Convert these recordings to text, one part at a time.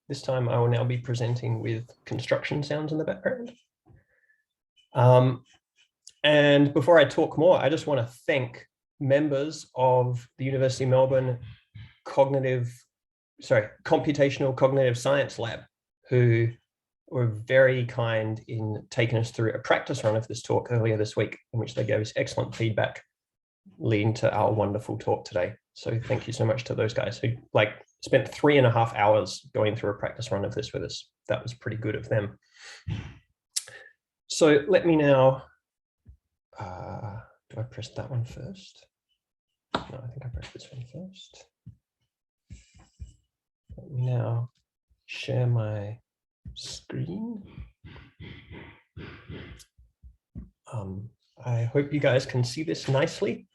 This time I will now be presenting with construction sounds in the background. And before I talk more, I just want to thank members of the University of Melbourne Computational Cognitive Science Lab, who were very kind in taking us through a practice run of this talk earlier this week, in which they gave us excellent feedback leading to our wonderful talk today. So thank you so much to those guys who spent 3.5 hours going through a practice run of this with us. That was pretty good of them. So let me now, do I press that one first? No, I think I pressed this one first. Let me now share my screen. I hope you guys can see this nicely.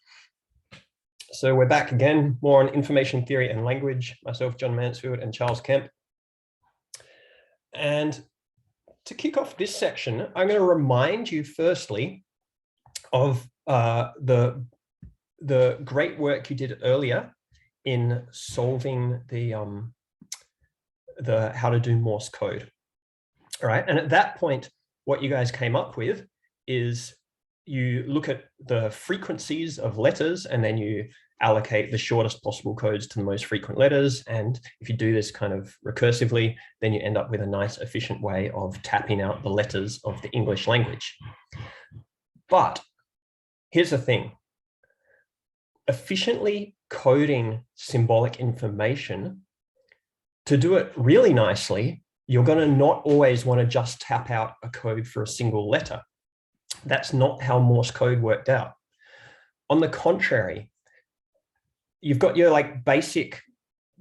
So we're back again, more on information theory and language, myself, John Mansfield, and Charles Kemp. And to kick off this section, I'm going to remind you firstly of the great work you did earlier in solving the how to do Morse code. All right, and at that point, what you guys came up with is you look at the frequencies of letters and then you allocate the shortest possible codes to the most frequent letters. And if you do this kind of recursively, then you end up with a nice efficient way of tapping out the letters of the English language. But here's the thing. Efficiently coding symbolic information, to do it really nicely, you're going to not always want to just tap out a code for a single letter. That's not how Morse code worked out. On the contrary, you've got your basic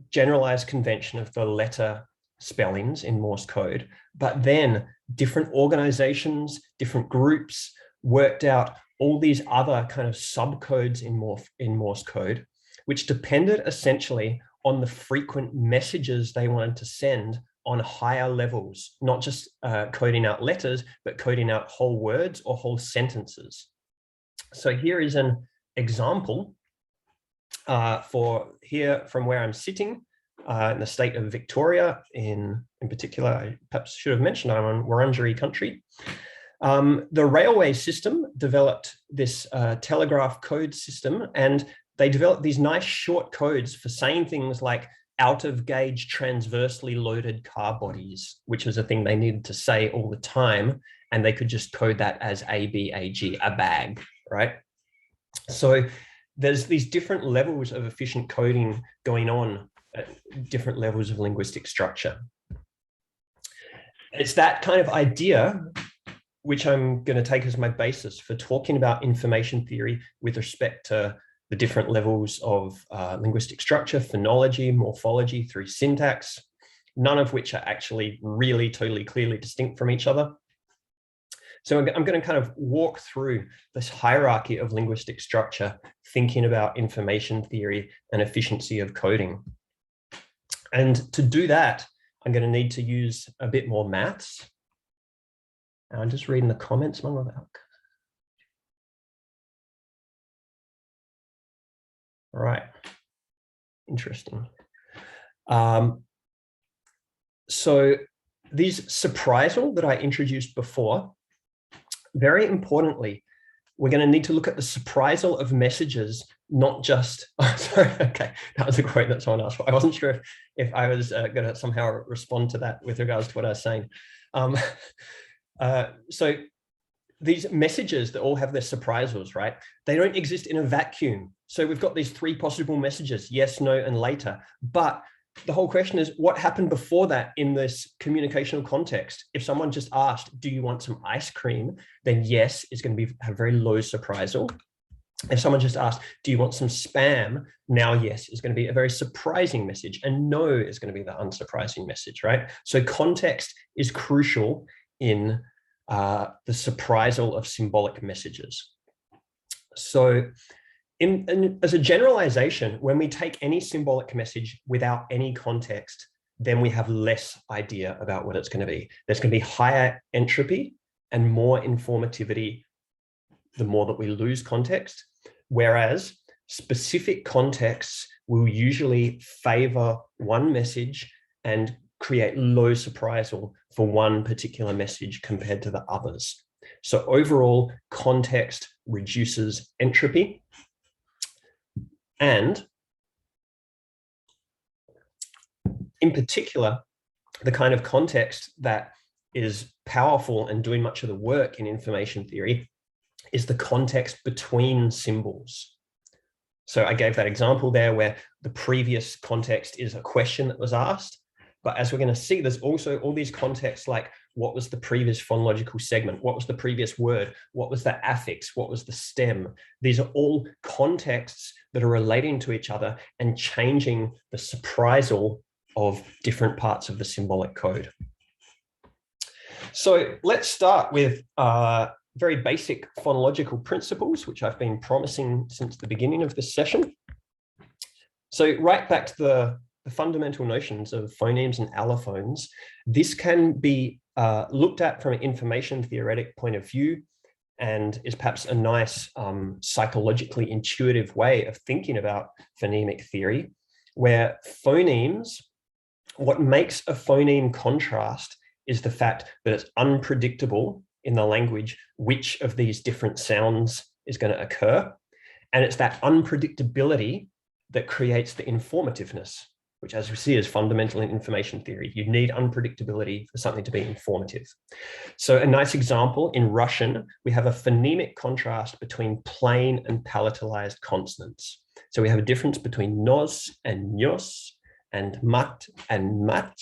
generalized convention of the letter spellings in Morse code, but then different organizations, different groups worked out all these other kind of subcodes in Morse code, which depended essentially on the frequent messages they wanted to send on higher levels, not just coding out letters, but coding out whole words or whole sentences. So here is an example for here from where I'm sitting in the state of Victoria. In particular, I perhaps should have mentioned I'm on Wurundjeri country. The railway system developed this telegraph code system, and they developed these nice short codes for saying things like out of gauge transversely loaded car bodies, which was a thing they needed to say all the time. And they could just code that as ABAG, a bag, right? So there's these different levels of efficient coding going on at different levels of linguistic structure. It's that kind of idea which I'm going to take as my basis for talking about information theory with respect to the different levels of linguistic structure, phonology, morphology, through syntax, none of which are actually really totally clearly distinct from each other. So I'm going to kind of walk through this hierarchy of linguistic structure, thinking about information theory and efficiency of coding. And to do that, I'm going to need to use a bit more maths. I'm just reading the comments. Right, interesting. So these surprisal that I introduced before, very importantly, we're going to need to look at the surprisal of messages, not just, oh, sorry, okay, that was a quote that someone asked for. I wasn't sure if I was going to somehow respond to that with regards to what I was saying. So these messages that all have their surprisals, right? They don't exist in a vacuum. So we've got these 3 possible messages, yes, no, and later. But the whole question is, what happened before that in this communicational context? If someone just asked, do you want some ice cream? Then yes is going to be a very low surprisal. If someone just asked, do you want some spam? Now yes is going to be a very surprising message, and no is going to be the unsurprising message, right? So context is crucial in the surprisal of symbolic messages. So as a generalization, when we take any symbolic message without any context, then we have less idea about what it's going to be. There's going to be higher entropy and more informativity the more that we lose context, whereas specific contexts will usually favor one message and create low surprisal for one particular message compared to the others. So overall, context reduces entropy. And in particular, the kind of context that is powerful and doing much of the work in information theory is the context between symbols. So I gave that example there where the previous context is a question that was asked. But as we're going to see, there's also all these contexts like what was the previous phonological segment? What was the previous word? What was the affix? What was the stem? These are all contexts that are relating to each other and changing the surprisal of different parts of the symbolic code. So let's start with very basic phonological principles, which I've been promising since the beginning of this session. So right back to the fundamental notions of phonemes and allophones, this can be looked at from an information theoretic point of view and is perhaps a nice psychologically intuitive way of thinking about phonemic theory, where phonemes, what makes a phoneme contrast is the fact that it's unpredictable in the language which of these different sounds is going to occur. And it's that unpredictability that creates the informativeness, which as we see is fundamental in information theory. You need unpredictability for something to be informative. So a nice example, in Russian, we have a phonemic contrast between plain and palatalized consonants. So we have a difference between nos and nyos and mat and mach.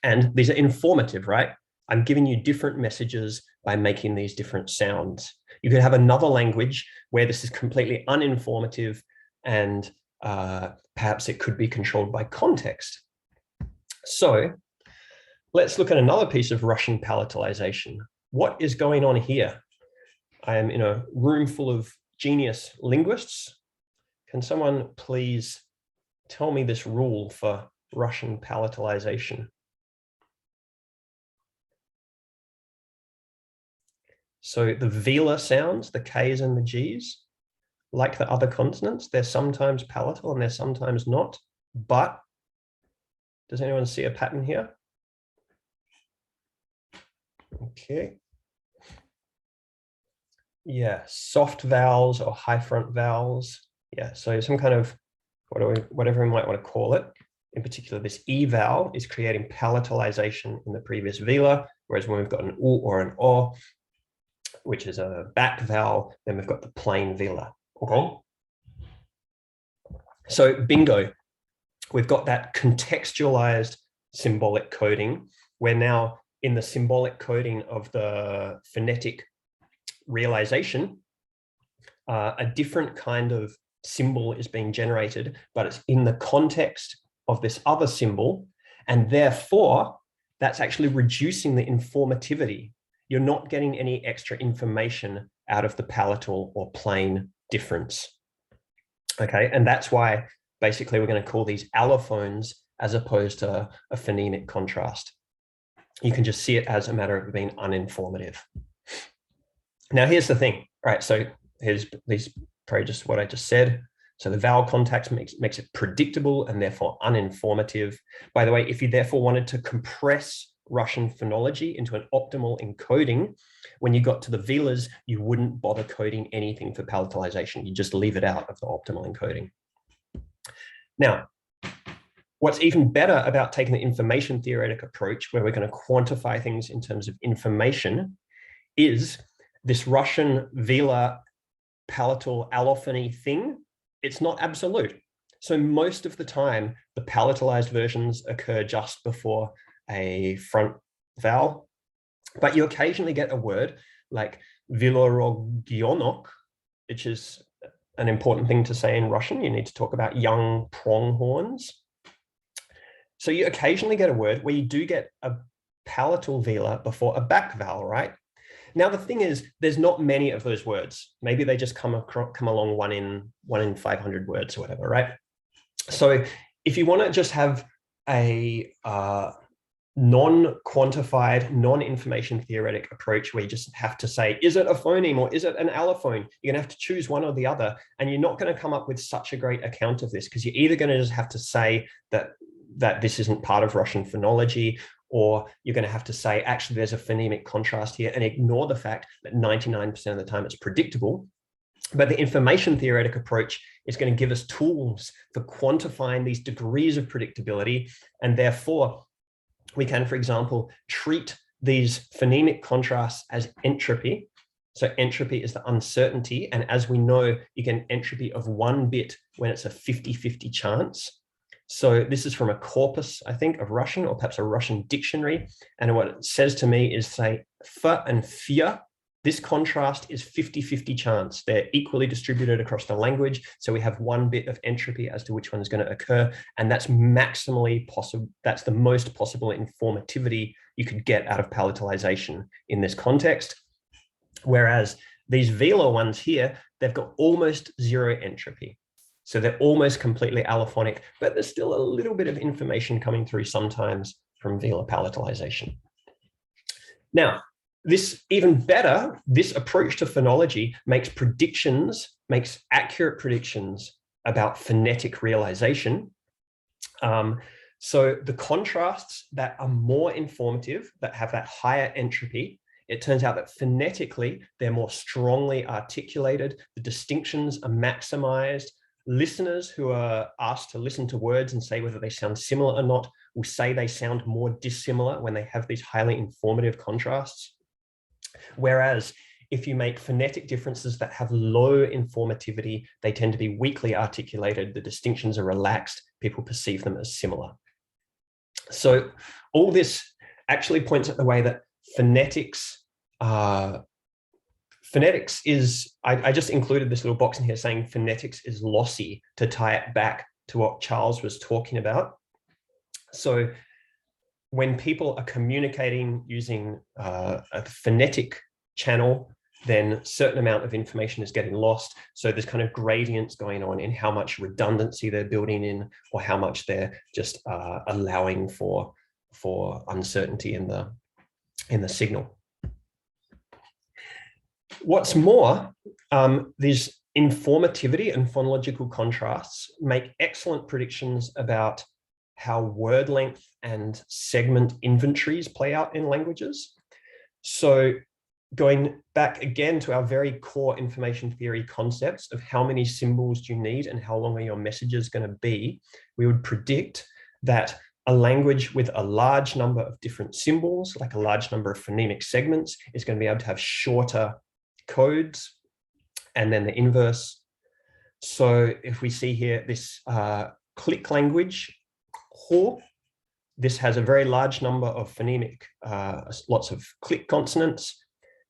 And these are informative, right? I'm giving you different messages by making these different sounds. You could have another language where this is completely uninformative and perhaps it could be controlled by context. So let's look at another piece of Russian palatalization. What is going on here? I am in a room full of genius linguists. Can someone please tell me this rule for Russian palatalization? So the velar sounds, the Ks and the Gs, like the other consonants, they're sometimes palatal and they're sometimes not. But does anyone see a pattern here? Okay. Yeah, soft vowels or high front vowels. Yeah, so some kind of whatever we might want to call it. In particular, this E vowel is creating palatalization in the previous velar, whereas when we've got an U or an O, which is a back vowel, then we've got the plain velar. Okay. So bingo, we've got that contextualized symbolic coding, where now in the symbolic coding of the phonetic realization, a different kind of symbol is being generated, but it's in the context of this other symbol. And therefore, that's actually reducing the informativity. You're not getting any extra information out of the palatal or plain difference. Okay, and that's why basically we're going to call these allophones as opposed to a phonemic contrast. You can just see it as a matter of being uninformative. Now, here's the thing, right? So here's probably just what I just said. So the vowel context makes it predictable and therefore uninformative. By the way, if you therefore wanted to compress Russian phonology into an optimal encoding, when you got to the velars, you wouldn't bother coding anything for palatalization. You just leave it out of the optimal encoding. Now, what's even better about taking the information theoretic approach, where we're going to quantify things in terms of information, is this Russian velar palatal allophony thing. It's not absolute. So most of the time, the palatalized versions occur just before a front vowel, but you occasionally get a word like vilorogionok, which is an important thing to say in Russian. You need to talk about young pronghorns. So you occasionally get a word where you do get a palatal velar before a back vowel, right? Now, the thing is, there's not many of those words. Maybe they just come along one in 500 words or whatever, right? So if you want to just have a non-quantified, non-information theoretic approach where you just have to say, is it a phoneme or is it an allophone? You're going to have to choose one or the other. And you're not going to come up with such a great account of this, because you're either going to just have to say that that this isn't part of Russian phonology, or you're going to have to say, actually, there's a phonemic contrast here, and ignore the fact that 99% of the time it's predictable. But the information theoretic approach is going to give us tools for quantifying these degrees of predictability. And therefore, we can, for example, treat these phonemic contrasts as entropy. So entropy is the uncertainty. And as we know, you get an entropy of 1 bit when it's a 50-50 chance. So this is from a corpus, I think, of Russian, or perhaps a Russian dictionary. And what it says to me is, say, f and fia, this contrast is 50-50 chance. They're equally distributed across the language. So we have 1 bit of entropy as to which one is going to occur. And that's maximally possible. That's the most possible informativity you could get out of palatalization in this context. Whereas these velar ones here, they've got almost 0 entropy. So they're almost completely allophonic, but there's still a little bit of information coming through sometimes from velar palatalization. Now, this even better, this approach to phonology makes accurate predictions about phonetic realization. So the contrasts that are more informative, that have that higher entropy, it turns out that phonetically, they're more strongly articulated. The distinctions are maximized. Listeners who are asked to listen to words and say whether they sound similar or not will say they sound more dissimilar when they have these highly informative contrasts. Whereas if you make phonetic differences that have low informativity, they tend to be weakly articulated. The distinctions are relaxed. People perceive them as similar. So all this actually points at the way that phonetics is, I just included this little box in here saying phonetics is lossy to tie it back to what Charles was talking about. So when people are communicating using a phonetic channel, then a certain amount of information is getting lost. So there's kind of gradients going on in how much redundancy they're building in, or how much they're just allowing for uncertainty in the signal. What's more, these informativity and phonological contrasts make excellent predictions about how word length and segment inventories play out in languages. So going back again to our very core information theory concepts of how many symbols do you need and how long are your messages going to be, we would predict that a language with a large number of different symbols, like a large number of phonemic segments, is going to be able to have shorter codes, and then the inverse. So if we see here this click language, this has a very large number of phonemic, lots of click consonants,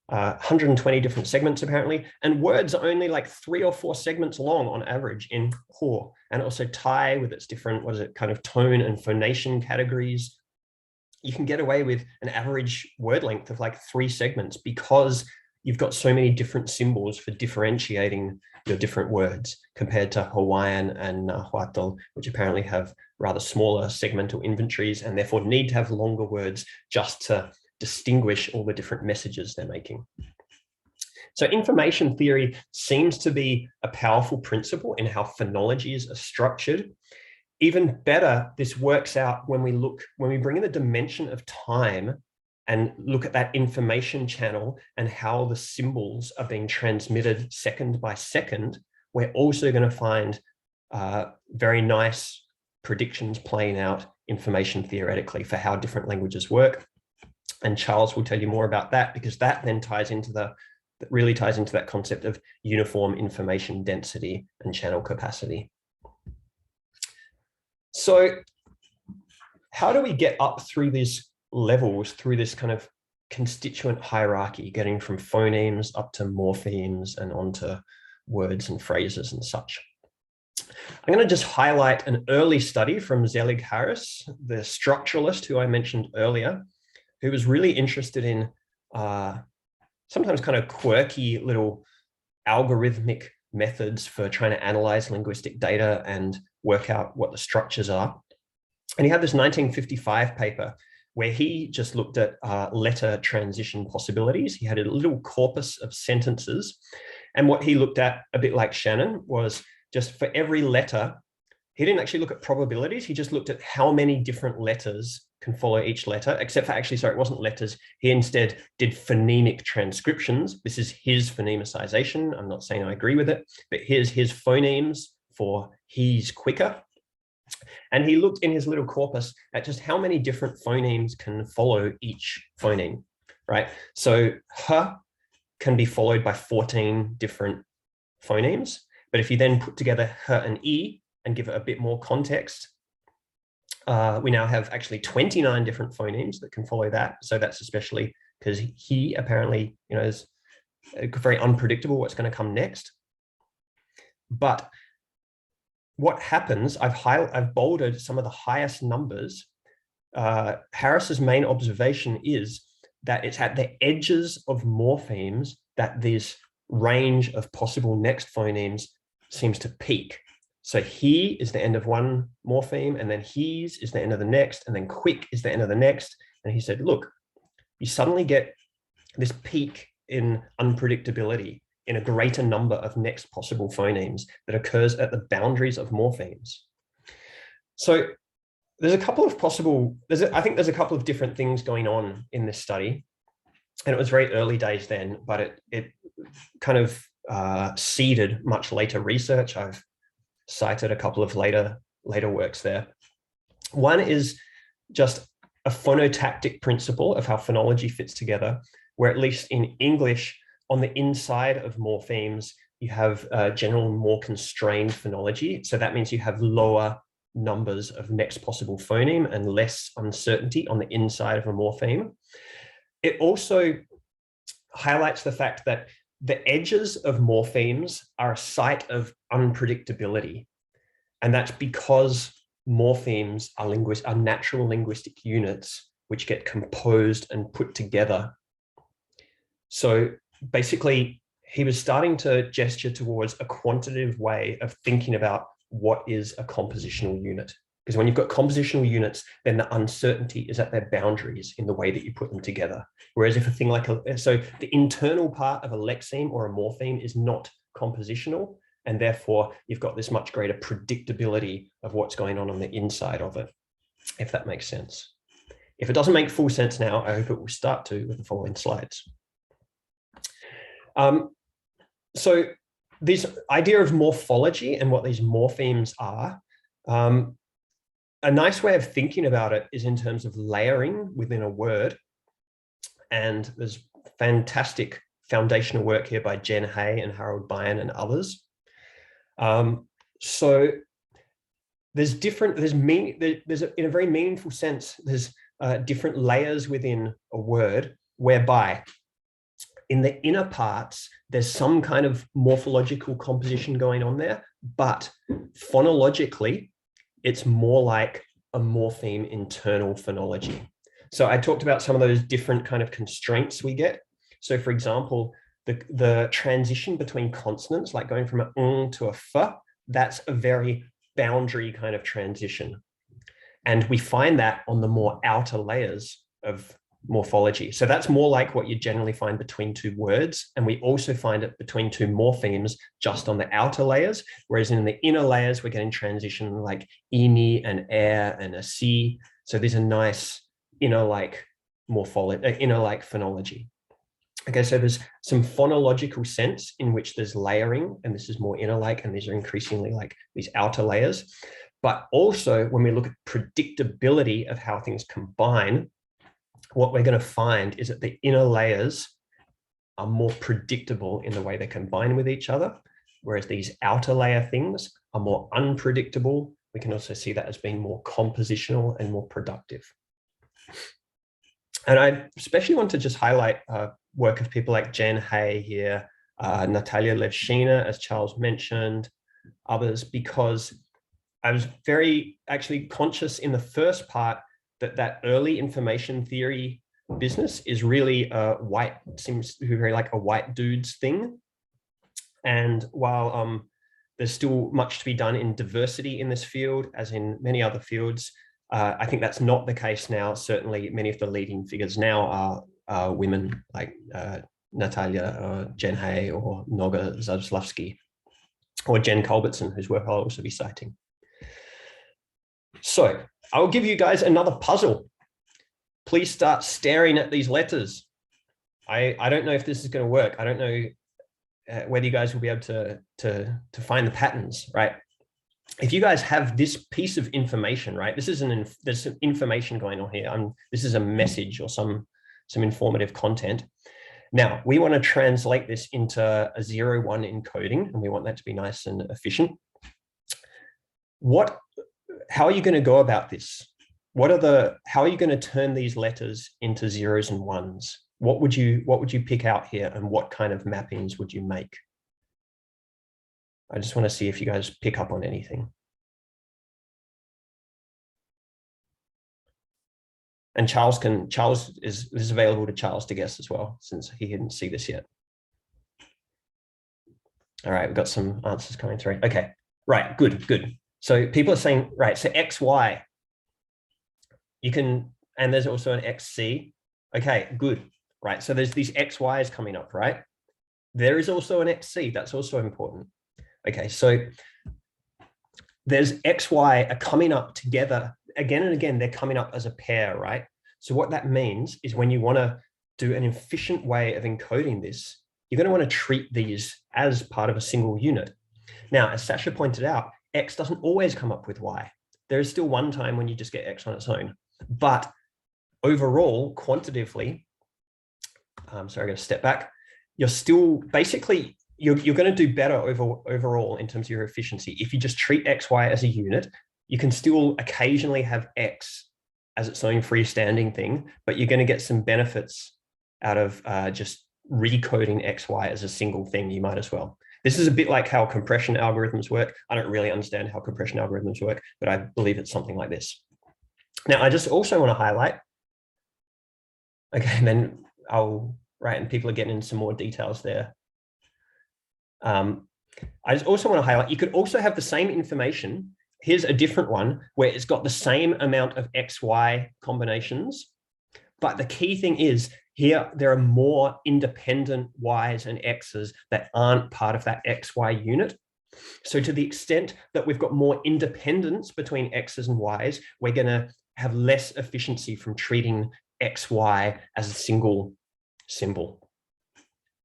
120 different segments apparently, and words are only like 3 or 4 segments long on average in ho, and also Thai with its different, kind of tone and phonation categories. You can get away with an average word length of like 3 segments because you've got so many different symbols for differentiating your different words compared to Hawaiian and Nahuatl, which apparently have rather smaller segmental inventories and therefore need to have longer words just to distinguish all the different messages they're making. So information theory seems to be a powerful principle in how phonologies are structured. Even better, this works out when we bring in the dimension of time and look at that information channel and how the symbols are being transmitted second by second. We're also going to find very nice predictions playing out information theoretically for how different languages work. And Charles will tell you more about that, because that then really ties into that concept of uniform information density and channel capacity. So how do we get up through these levels, through this kind of constituent hierarchy, getting from phonemes up to morphemes and onto words and phrases and such? I'm going to just highlight an early study from Zelig Harris, the structuralist who I mentioned earlier, who was really interested in sometimes kind of quirky little algorithmic methods for trying to analyze linguistic data and work out what the structures are. And he had this 1955 paper where he just looked at letter transition possibilities. He had a little corpus of sentences. And what he looked at, a bit like Shannon, was just for every letter, he didn't actually look at probabilities. He just looked at how many different letters can follow each letter, except for actually, sorry, it wasn't letters. He instead did phonemic transcriptions. This is his phonemicization. I'm not saying I agree with it, but here's his phonemes for he's quicker. And he looked in his little corpus at just how many different phonemes can follow each phoneme, right? So h can be followed by 14 different phonemes. But if you then put together h and e and give it a bit more context, we now have actually 29 different phonemes that can follow that. So that's especially because he apparently, is very unpredictable what's going to come next. But what happens, I've bolded some of the highest numbers. Harris's main observation is that it's at the edges of morphemes that this range of possible next phonemes seems to peak. So he is the end of one morpheme, and then he's is the end of the next, and then quick is the end of the next. And he said, look, you suddenly get this peak in unpredictability in a greater number of next possible phonemes that occurs at the boundaries of morphemes. So there's a couple of possible, I think there's a couple of different things going on in this study. And it was very early days then, but it kind of seeded much later research. I've cited a couple of later works there. One is just a phonotactic principle of how phonology fits together, where at least in English, on the inside of morphemes, you have general more constrained phonology. So that means you have lower numbers of next possible phoneme and less uncertainty on the inside of a morpheme. It also highlights the fact that the edges of morphemes are a site of unpredictability. And that's because morphemes are natural linguistic units which get composed and put together. So basically, he was starting to gesture towards a quantitative way of thinking about what is a compositional unit. Because when you've got compositional units, then the uncertainty is at their boundaries in the way that you put them together. Whereas if a thing like, so the internal part of a lexeme or a morpheme is not compositional, and therefore you've got this much greater predictability of what's going on the inside of it, if that makes sense. If it doesn't make full sense now, I hope it will start to with the following slides. So this idea of morphology and what these morphemes are, a nice way of thinking about it is in terms of layering within a word. And there's fantastic foundational work here by Jen Hay and Harold Byrne and others. So there's in a very meaningful sense, there's different layers within a word whereby in the inner parts, there's some kind of morphological composition going on there, but phonologically, it's more like a morpheme internal phonology. So I talked about some of those different kind of constraints we get. So for example, the transition between consonants, like going from an to a f, that's a very boundary kind of transition. And we find that on the more outer layers of morphology. So that's more like what you generally find between two words. And we also find it between two morphemes just on the outer layers. Whereas in the inner layers, we're getting transition like emi and air and a c. So these are nice inner-like morphology, inner-like phonology. Okay, so there's some phonological sense in which there's layering, and this is more inner-like, and these are increasingly like these outer layers. But also when we look at predictability of how things combine, what we're going to find is that the inner layers are more predictable in the way they combine with each other, whereas these outer layer things are more unpredictable. We can also see that as being more compositional and more productive. And I especially want to just highlight work of people like Jen Hay here, Natalia Levshina, as Charles mentioned, others, because I was very actually conscious in the first part that early information theory business is really seems to be very like a white dude's thing. And while there's still much to be done in diversity in this field, as in many other fields, I think that's not the case now. Certainly many of the leading figures now are women like Natalia or Jen Hay or Noga Zaslavsky or Jen Culbertson, whose work I'll also be citing. So I'll give you guys another puzzle. Please start staring at these letters. I don't know if this is going to work. I don't know whether you guys will be able to find the patterns, right? If you guys have this piece of information, right? There's some information going on here. This is a message or some informative content. Now we want to translate this into a 0-1 encoding, and we want that to be nice and efficient. How are you going to go about this? How are you going to turn these letters into 0s and 1s? What would you pick out here, and what kind of mappings would you make? I just want to see if you guys pick up on anything. And Charles is available to Charles to guess as well, since he didn't see this yet. All right, we've got some answers coming through. Okay, right, good. So people are saying, right, so XY, and there's also an XC. Okay, good, right? So there's these XYs coming up, right? There is also an XC, that's also important. Okay, so there's XY are coming up together again and again. They're coming up as a pair, right? So what that means is when you want to do an efficient way of encoding this, you're going to want to treat these as part of a single unit. Now, as Sasha pointed out, X doesn't always come up with Y. There is still one time when you just get X on its own. But overall, quantitatively, sorry, I'm going to step back. You're still basically, you're going to do better overall in terms of your efficiency. If you just treat XY as a unit, you can still occasionally have X as its own freestanding thing, but you're going to get some benefits out of just recoding XY as a single thing. You might as well. This is a bit like how compression algorithms work. I don't really understand how compression algorithms work, but I believe it's something like this. Now, I just also want to highlight, okay, and then and people are getting into some more details there. I just also want to highlight, you could also have the same information. Here's a different one where it's got the same amount of XY combinations, but the key thing is here, there are more independent Ys and Xs that aren't part of that XY unit. So to the extent that we've got more independence between Xs and Ys, we're going to have less efficiency from treating XY as a single symbol.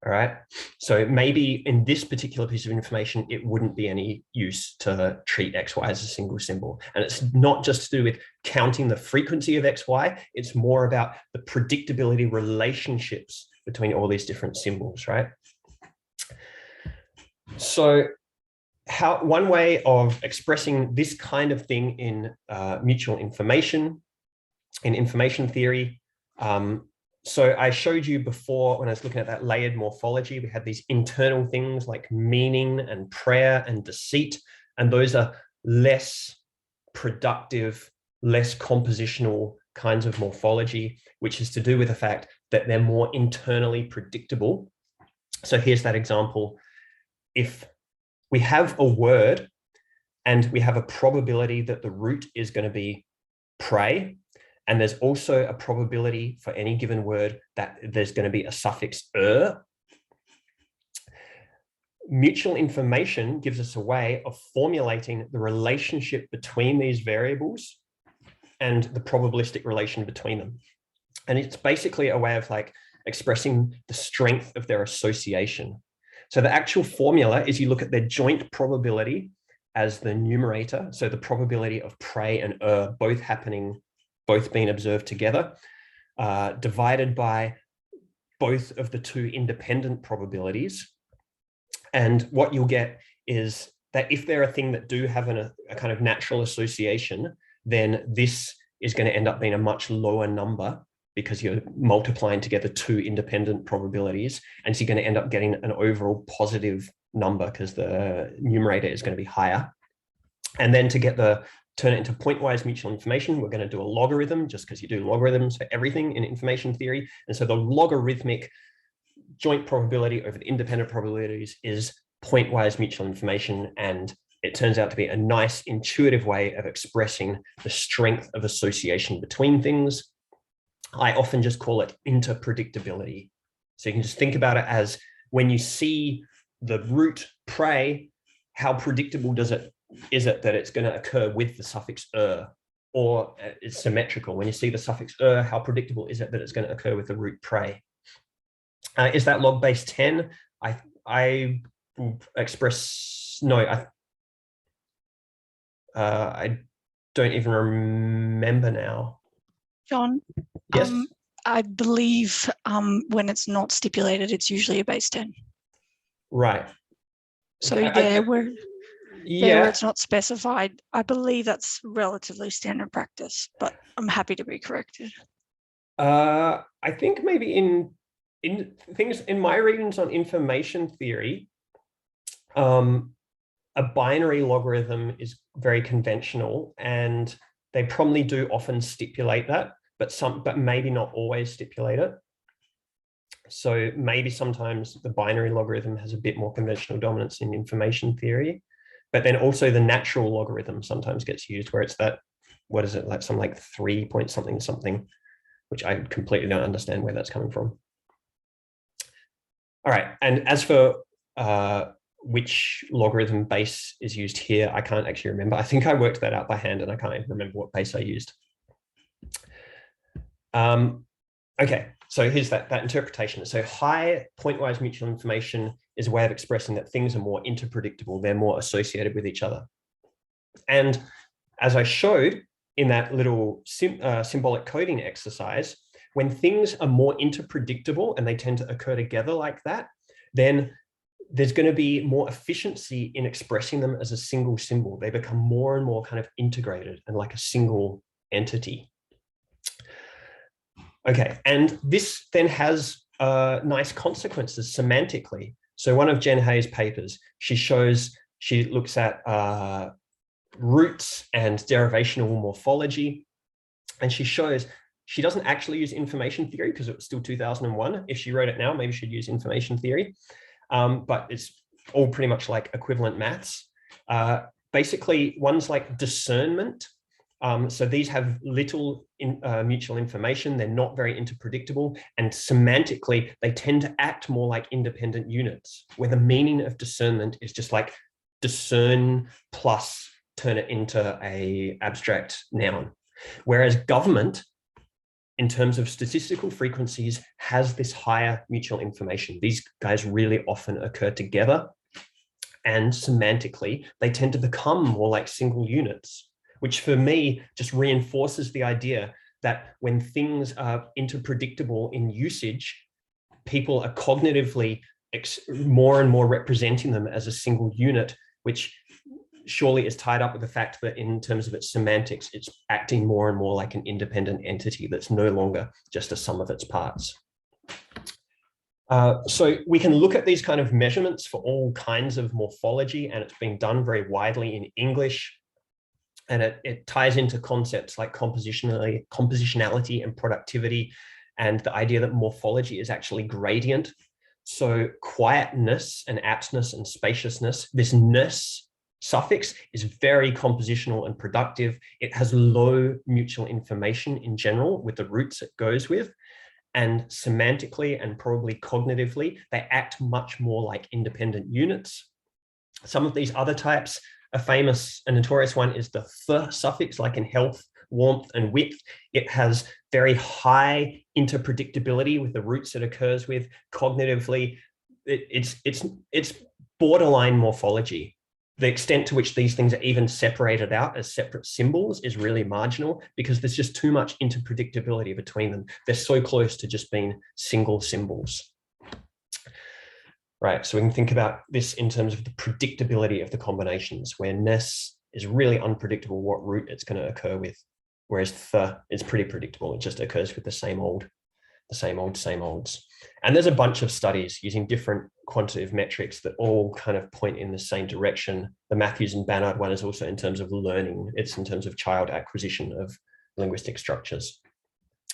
All right. So maybe in this particular piece of information, it wouldn't be any use to treat XY as a single symbol. And it's not just to do with counting the frequency of XY. It's more about the predictability relationships between all these different symbols, right? So one way of expressing this kind of thing in mutual information, in information theory, so I showed you before when I was looking at that layered morphology, we had these internal things like meaning and prayer and deceit, and those are less productive, less compositional kinds of morphology, which is to do with the fact that they're more internally predictable. So here's that example. If we have a word and we have a probability that the root is going to be pray, and there's also a probability for any given word that there's going to be a suffix mutual information gives us a way of formulating the relationship between these variables and the probabilistic relation between them. And it's basically a way of like expressing the strength of their association. So the actual formula is you look at their joint probability as the numerator. So the probability of pray and both being observed together, divided by both of the two independent probabilities. And what you'll get is that if they're a thing that do have a kind of natural association, then this is going to end up being a much lower number because you're multiplying together two independent probabilities. And so you're going to end up getting an overall positive number because the numerator is going to be higher. And then to turn it into pointwise mutual information, we're going to do a logarithm, just because you do logarithms for everything in information theory. And so the logarithmic joint probability over the independent probabilities is pointwise mutual information. And it turns out to be a nice intuitive way of expressing the strength of association between things. I often just call it interpredictability. So you can just think about it as when you see the root pray, how predictable is it that it's going to occur with the suffix or it's symmetrical. When you see the suffix how predictable is it that it's going to occur with the root pre? Is that log base 10? I express, no, I don't even remember now. John? Yes? I believe when it's not stipulated, it's usually a base 10. Right. So Okay. where it's not specified, I believe that's relatively standard practice, but I'm happy to be corrected. I think maybe in things, in my readings on information theory, a binary logarithm is very conventional, and they probably do often stipulate that, but maybe not always stipulate it. So maybe sometimes the binary logarithm has a bit more conventional dominance in information theory, but then also the natural logarithm sometimes gets used, where it's that, what is it, like some like 3 point something something, which I completely don't understand where that's coming from. All right, and as for which logarithm base is used here, I can't actually remember. I think I worked that out by hand, and I can't even remember what base I used. Okay, so here's that interpretation. So high pointwise mutual information is a way of expressing that things are more interpredictable. They're more associated with each other. And as I showed in that little symbolic coding exercise, when things are more interpredictable and they tend to occur together like that, then there's going to be more efficiency in expressing them as a single symbol. They become more and more kind of integrated and like a single entity. Okay, and this then has nice consequences semantically. So one of Jen Hay's papers, she looks at roots and derivational morphology, and she shows she doesn't actually use information theory because it was still 2001. If she wrote it now, maybe she'd use information theory, but it's all pretty much like equivalent maths. Basically, ones like discernment. So these have little mutual information. They're not very interpredictable, and semantically, they tend to act more like independent units, where the meaning of discernment is just like discern plus turn it into an abstract noun. Whereas government, in terms of statistical frequencies, has this higher mutual information. These guys really often occur together, and semantically, they tend to become more like single units, which for me just reinforces the idea that when things are interpredictable in usage, people are cognitively more and more representing them as a single unit, which surely is tied up with the fact that in terms of its semantics, it's acting more and more like an independent entity that's no longer just a sum of its parts. So we can look at these kind of measurements for all kinds of morphology, and it's being done very widely in English. And it ties into concepts like compositionality and productivity, and the idea that morphology is actually gradient. So quietness and aptness and spaciousness, this ness suffix is very compositional and productive. It has low mutual information in general with the roots it goes with. And semantically and probably cognitively, they act much more like independent units. Some of these other types, a famous and notorious one is the th suffix, like in health, warmth, and width. It has very high interpredictability with the roots it occurs with. Cognitively, it's borderline morphology. The extent to which these things are even separated out as separate symbols is really marginal, because there's just too much interpredictability between them. They're so close to just being single symbols. Right, so we can think about this in terms of the predictability of the combinations, where ness is really unpredictable what root it's going to occur with, whereas th is pretty predictable. It just occurs with the same olds. And there's a bunch of studies using different quantitative metrics that all kind of point in the same direction. The Matthews and Bannard one is also in terms of learning. It's in terms of child acquisition of linguistic structures.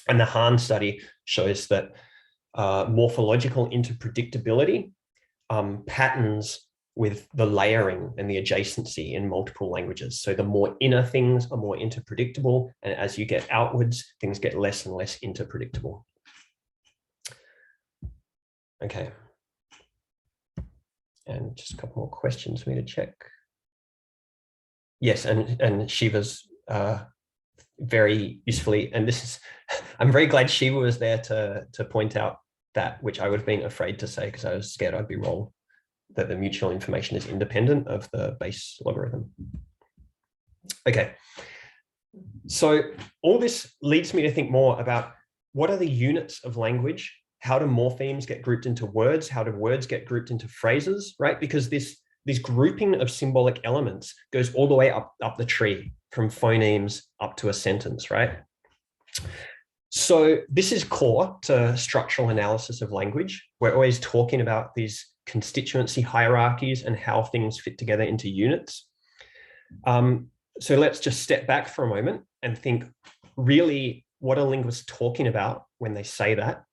And the Hahn study shows that morphological interpredictability patterns with the layering and the adjacency in multiple languages. So the more inner things are more interpredictable, and as you get outwards, things get less and less interpredictable. Okay. And just a couple more questions for me to check. Yes, and Shiva's very usefully. And this is, I'm very glad Shiva was there to point out that, which I would have been afraid to say because I was scared I'd be wrong, that the mutual information is independent of the base logarithm. Okay, so all this leads me to think more about what are the units of language? How do morphemes get grouped into words? How do words get grouped into phrases, right? Because this grouping of symbolic elements goes all the way up the tree, from phonemes up to a sentence, right? So this is core to structural analysis of language. We're always talking about these constituency hierarchies and how things fit together into units. So let's just step back for a moment and think really what are linguists talking about when they say that?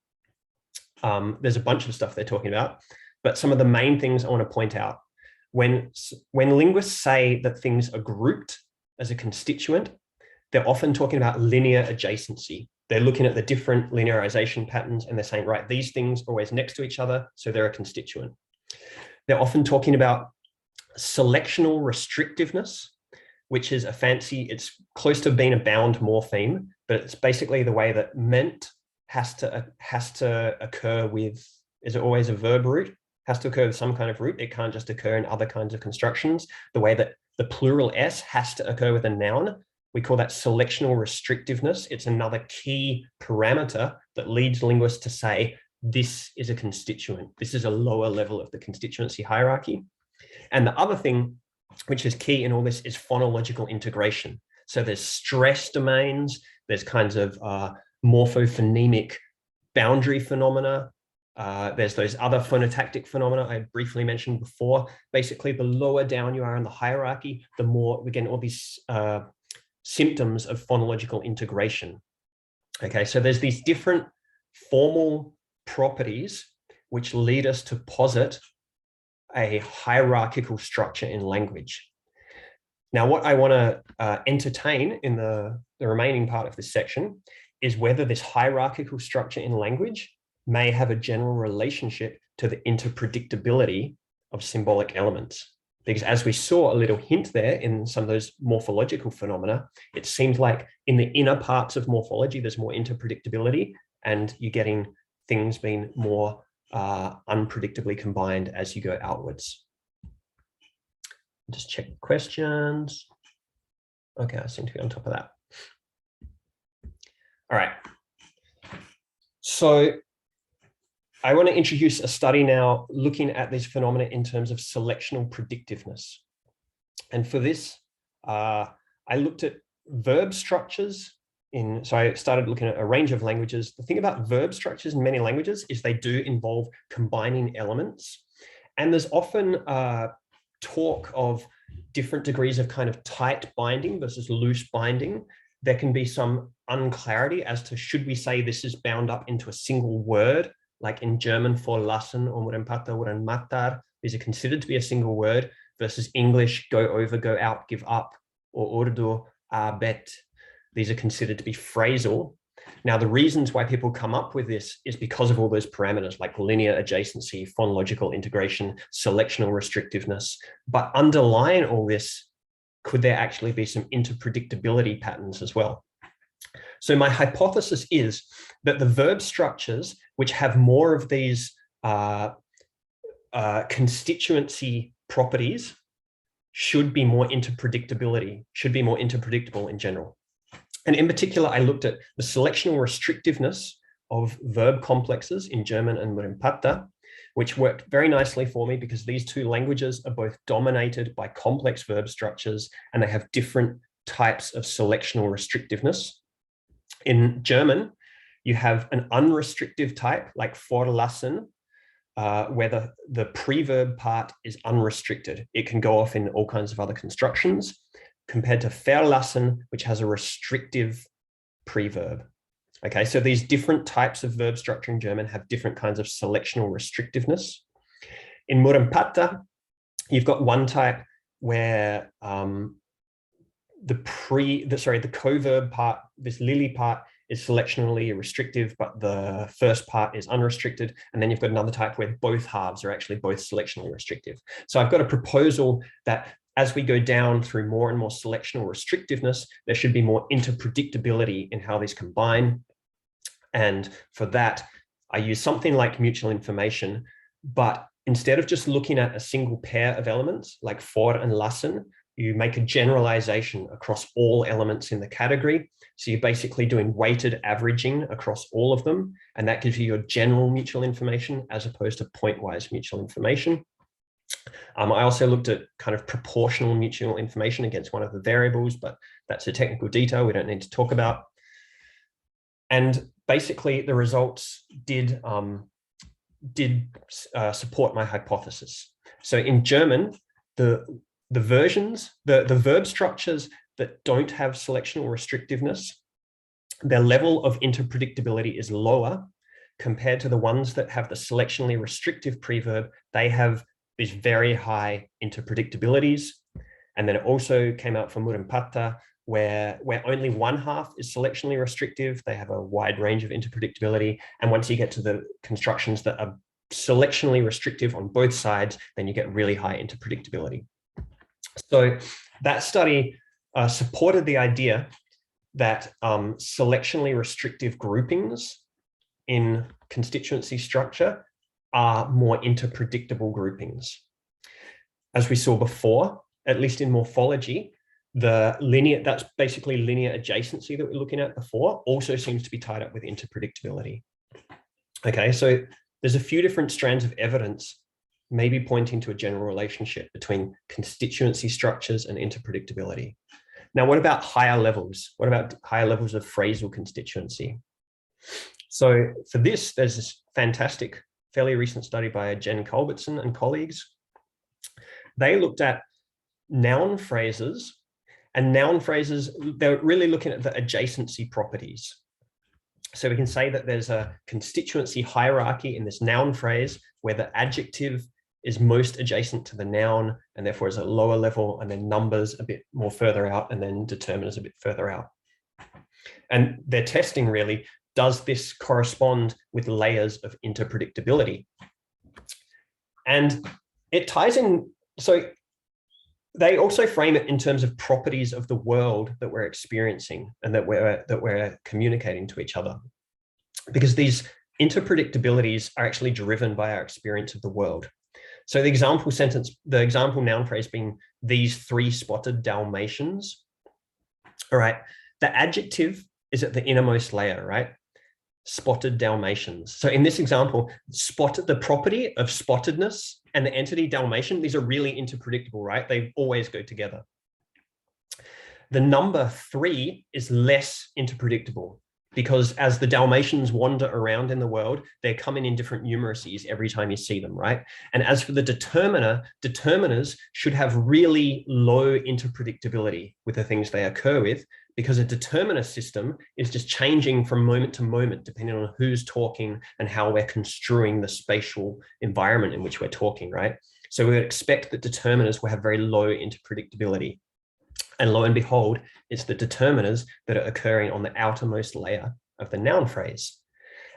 There's a bunch of stuff they're talking about, but some of the main things I want to point out. When linguists say that things are grouped as a constituent, they're often talking about linear adjacency. They're looking at the different linearization patterns and they're saying, right, these things are always next to each other, so they're a constituent. They're often talking about selectional restrictiveness, which is a fancy, it's close to being a bound morpheme, but it's basically the way that meant has to occur with, is it always a verb root? Has to occur with some kind of root. It can't just occur in other kinds of constructions. The way that the plural S has to occur with a noun, we call that selectional restrictiveness. It's another key parameter that leads linguists to say, this is a constituent. This is a lower level of the constituency hierarchy. And the other thing, which is key in all this, is phonological integration. So there's stress domains, there's kinds of morphophonemic boundary phenomena. There's those other phonotactic phenomena I briefly mentioned before. Basically, the lower down you are in the hierarchy, the more we get all these symptoms of phonological integration. Okay, so there's these different formal properties which lead us to posit a hierarchical structure in language. Now, what I want to entertain in the remaining part of this section is whether this hierarchical structure in language may have a general relationship to the interpredictability of symbolic elements. Because as we saw a little hint there in some of those morphological phenomena, it seems like in the inner parts of morphology, there's more interpredictability and you're getting things being more unpredictably combined as you go outwards. Just check questions. Okay, I seem to be on top of that. All right. So I want to introduce a study now looking at these phenomena in terms of selectional predictiveness. And for this, I looked at verb structures so I started looking at a range of languages. The thing about verb structures in many languages is they do involve combining elements. And there's often talk of different degrees of kind of tight binding versus loose binding. There can be some unclarity as to should we say this is bound up into a single word, like in German, vorlassen or morempata or matar, these are considered to be a single word, versus English, go over, go out, give up, or urdu, bet. These are considered to be phrasal. Now, the reasons why people come up with this is because of all those parameters like linear adjacency, phonological integration, selectional restrictiveness. But underlying all this, could there actually be some interpredictability patterns as well? So my hypothesis is that the verb structures, which have more of these constituency properties, should be more interpredictable in general. And in particular, I looked at the selectional restrictiveness of verb complexes in German and morempata, which worked very nicely for me because these two languages are both dominated by complex verb structures and they have different types of selectional restrictiveness. In German, you have an unrestrictive type like vorlassen, where the preverb part is unrestricted. It can go off in all kinds of other constructions, compared to verlassen, which has a restrictive preverb. Okay, so these different types of verb structure in German have different kinds of selectional restrictiveness. In morempata, you've got one type where the coverb part, this lily part, is selectionally restrictive, but the first part is unrestricted. And then you've got another type where both halves are actually both selectionally restrictive. So I've got a proposal that as we go down through more and more selection or restrictiveness, there should be more interpredictability in how these combine. And for that, I use something like mutual information, but instead of just looking at a single pair of elements like for and lassen, you make a generalization across all elements in the category. So you're basically doing weighted averaging across all of them, and that gives you your general mutual information as opposed to point-wise mutual information. I also looked at kind of proportional mutual information against one of the variables, but that's a technical detail we don't need to talk about. And basically the results did support my hypothesis. So in German, the verb structures that don't have selection or restrictiveness, their level of interpredictability is lower compared to the ones that have the selectionally restrictive preverb. They have these very high interpredictabilities. And then it also came out for Murempata, where only one half is selectionally restrictive. They have a wide range of interpredictability. And once you get to the constructions that are selectionally restrictive on both sides, then you get really high interpredictability. So that study supported the idea that selectionally restrictive groupings in constituency structure are more interpredictable groupings. As we saw before, at least in morphology, that's basically linear adjacency that we're looking at before, also seems to be tied up with interpredictability. Okay, so there's a few different strands of evidence maybe pointing to a general relationship between constituency structures and interpredictability. Now, what about higher levels? What about higher levels of phrasal constituency? So for this, there's this fantastic, fairly recent study by Jen Culbertson and colleagues. They looked at noun phrases, and noun phrases, they're really looking at the adjacency properties. So we can say that there's a constituency hierarchy in this noun phrase where the adjective is most adjacent to the noun and therefore is a lower level, and then numbers a bit more further out, and then determiners a bit further out. And they're testing really, does this correspond with layers of interpredictability? And it ties in, so they also frame it in terms of properties of the world that we're experiencing and that we're communicating to each other, because these interpredictabilities are actually driven by our experience of the world. So the example noun phrase being these 3 spotted Dalmatians. All right, the adjective is at the innermost layer, right? Spotted Dalmatians. So in this example, the property of spottedness and the entity Dalmatian, these are really interpredictable, right? They always go together. The number 3 is less interpredictable because as the Dalmatians wander around in the world, they're coming in different numeracies every time you see them, right? And as for the determiners should have really low interpredictability with the things they occur with, because a determiner system is just changing from moment to moment, depending on who's talking and how we're construing the spatial environment in which we're talking, right? So we would expect that determiners will have very low interpredictability. And lo and behold, it's the determiners that are occurring on the outermost layer of the noun phrase.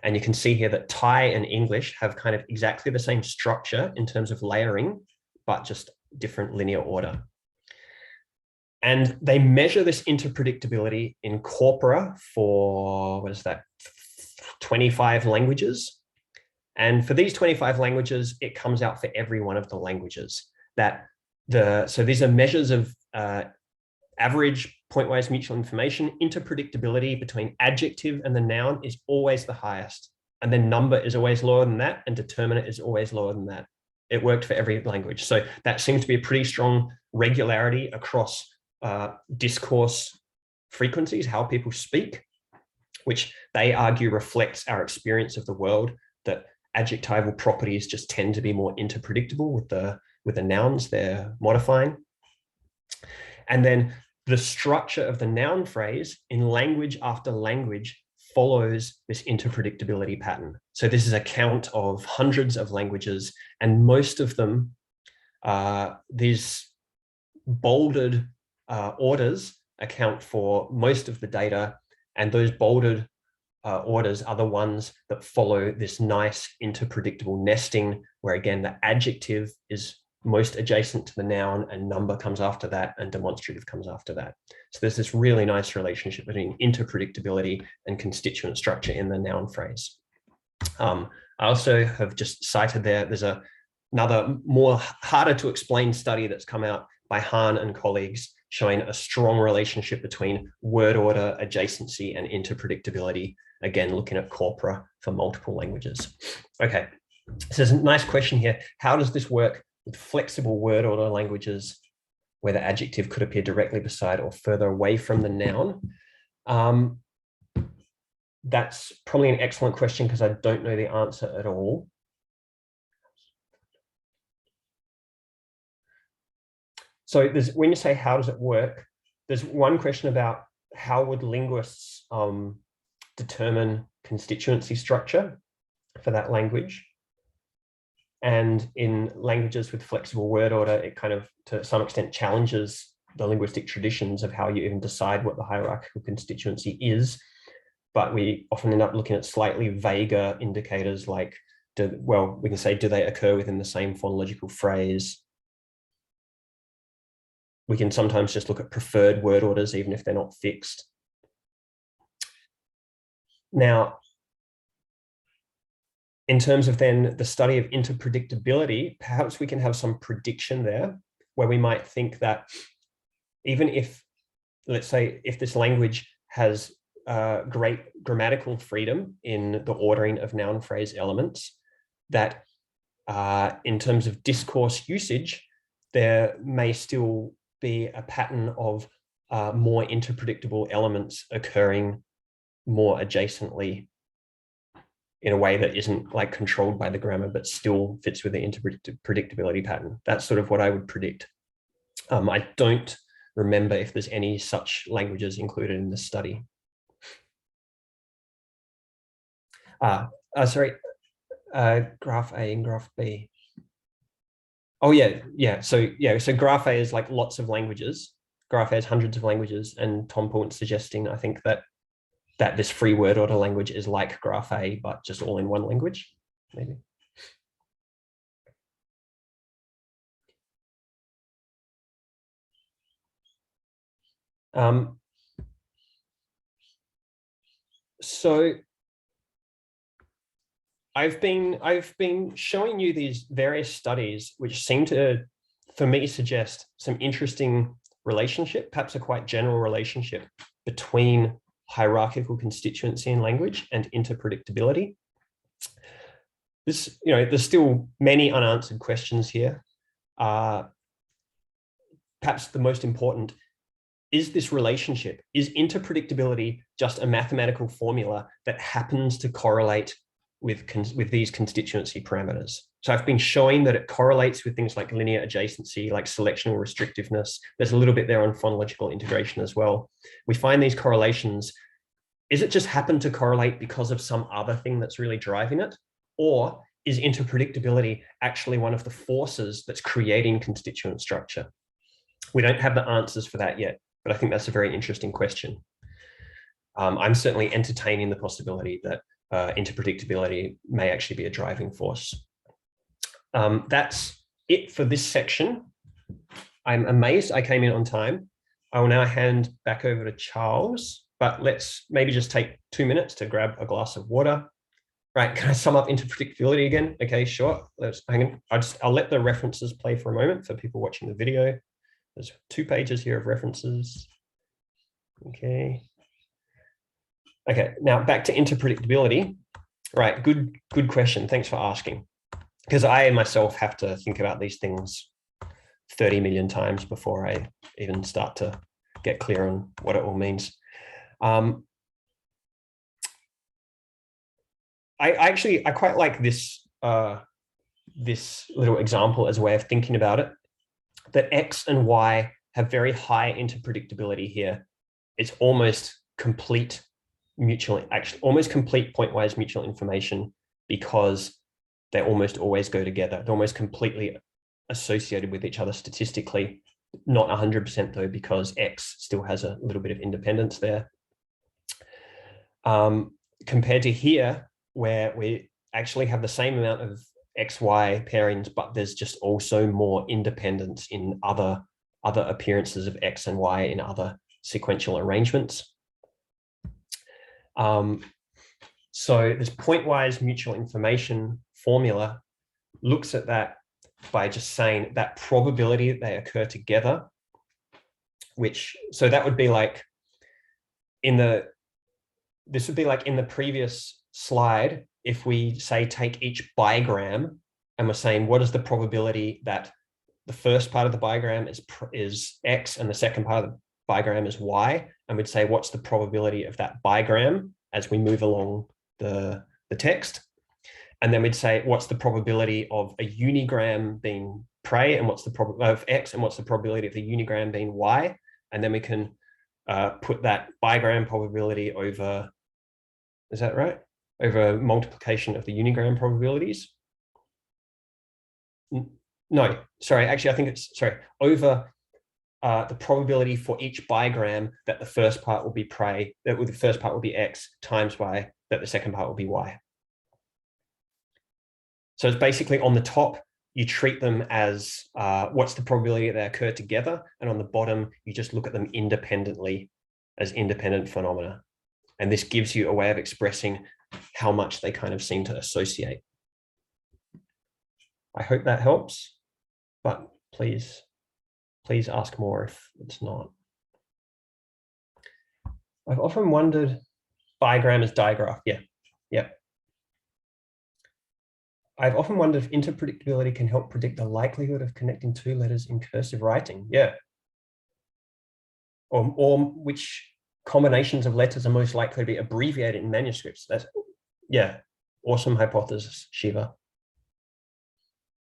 And you can see here that Thai and English have kind of exactly the same structure in terms of layering, but just different linear order. And they measure this interpredictability in corpora for, 25 languages. And for these 25 languages, it comes out for every one of the languages so these are measures of average point-wise mutual information. Interpredictability between adjective and the noun is always the highest. And then number is always lower than that, and determinant is always lower than that. It worked for every language. So that seems to be a pretty strong regularity across discourse frequencies, how people speak, which they argue reflects our experience of the world, that adjectival properties just tend to be more interpredictable with the nouns they're modifying. And then the structure of the noun phrase in language after language follows this interpredictability pattern. So this is a count of hundreds of languages, and most of them, these bolded orders account for most of the data, and those bolded orders are the ones that follow this nice interpredictable nesting, where again, the adjective is most adjacent to the noun, and number comes after that, and demonstrative comes after that. So there's this really nice relationship between interpredictability and constituent structure in the noun phrase. I also have just cited there's another more harder to explain study that's come out by Hahn and colleagues showing a strong relationship between word order, adjacency, and interpredictability. Again, looking at corpora for multiple languages. Okay, so there's a nice question here. How does this work with flexible word order languages where the adjective could appear directly beside or further away from the noun? That's probably an excellent question because I don't know the answer at all. So when you say, how does it work? There's one question about how would linguists determine constituency structure for that language? And in languages with flexible word order, it kind of, to some extent, challenges the linguistic traditions of how you even decide what the hierarchical constituency is. But we often end up looking at slightly vaguer indicators like, we can say, do they occur within the same phonological phrase? We can sometimes just look at preferred word orders, even if they're not fixed. Now, in terms of then the study of interpredictability, perhaps we can have some prediction there where we might think that even if, let's say, if this language has great grammatical freedom in the ordering of noun phrase elements, that in terms of discourse usage, there may still be a pattern of more interpredictable elements occurring more adjacently in a way that isn't like controlled by the grammar, but still fits with the interpredictability pattern. That's sort of what I would predict. I don't remember if there's any such languages included in this study. Sorry, graph A and graph B. Oh yeah. So graph A is like lots of languages. Graph A has hundreds of languages, and Tom Poult's suggesting, I think, that this free word order language is like graph A, but just all in one language, maybe. So I've been showing you these various studies which seem to, for me, suggest some interesting relationship, perhaps a quite general relationship between hierarchical constituency in language and interpredictability. This, there's still many unanswered questions here. Perhaps the most important is this relationship. Is interpredictability just a mathematical formula that happens to correlate with these constituency parameters? So I've been showing that it correlates with things like linear adjacency, like selectional restrictiveness. There's a little bit there on phonological integration as well. We find these correlations. Is it just happen to correlate because of some other thing that's really driving it? Or is interpredictability actually one of the forces that's creating constituent structure? We don't have the answers for that yet, but I think that's a very interesting question. I'm certainly entertaining the possibility that interpredictability may actually be a driving force. That's it for this section. I'm amazed I came in on time. I will now hand back over to Charles, but let's maybe just take 2 minutes to grab a glass of water. Right, can I sum up interpredictability again? Okay, sure. Let's hang on. I'll let the references play for a moment for people watching the video. There's 2 pages here of references. Okay, now back to interpredictability. Right, good question. Thanks for asking. Because I myself have to think about these things 30 million times before I even start to get clear on what it all means. I quite like this little example as a way of thinking about it, that X and Y have very high interpredictability here. It's almost complete almost complete pointwise mutual information, because they almost always go together. They're almost completely associated with each other statistically, not 100% though, because X still has a little bit of independence there. Compared to here, where we actually have the same amount of XY pairings, but there's just also more independence in other appearances of X and Y in other sequential arrangements. So this pointwise mutual information formula looks at that by just saying that probability that they occur together, so that would be like this would be like in the previous slide, if we say take each bigram and we're saying what is the probability that the first part of the bigram is X and the second part of the bigram is Y, and we'd say what's the probability of that bigram as we move along the text. And then we'd say what's the probability of a unigram being prey and what's the probability of X and what's the probability of the unigram being Y. And then we can put that bigram probability over, is that right? Over multiplication of the unigram probabilities. No, sorry, actually, I think it's, sorry, over the probability for each bigram that the first part will be prey, that the first part will be X times Y, that the second part will be Y. So it's basically on the top, you treat them as what's the probability that they occur together, and on the bottom, you just look at them independently as independent phenomena. And this gives you a way of expressing how much they kind of seem to associate. I hope that helps, but please ask more if it's not. I've often wondered, bigram is digraph, yeah. I've often wondered if interpredictability can help predict the likelihood of connecting two letters in cursive writing. Yeah. Or which combinations of letters are most likely to be abbreviated in manuscripts. That's, yeah, awesome hypothesis, Shiva.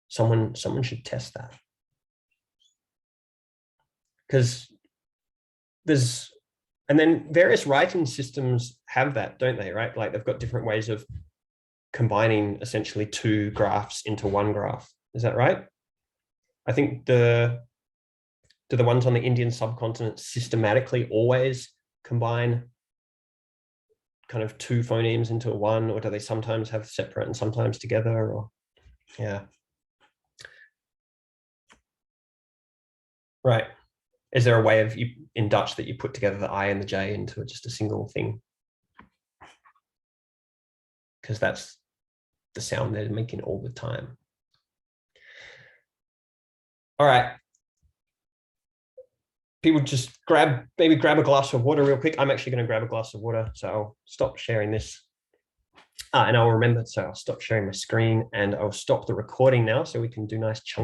Someone should test that. Because and then various writing systems have that, don't they, right? Like they've got different ways of combining essentially two graphs into one graph. Is that right? I think do the ones on the Indian subcontinent systematically always combine kind of two phonemes into one, or do they sometimes have separate and sometimes together? Or yeah. Right. Is there a way of in Dutch that you put together the I and the J into just a single thing? Because that's the sound they're making all the time. All right. People just maybe grab a glass of water real quick. I'm actually going to grab a glass of water, so I'll stop sharing this. And I'll remember, so I'll stop sharing my screen and I'll stop the recording now so we can do nice chunks.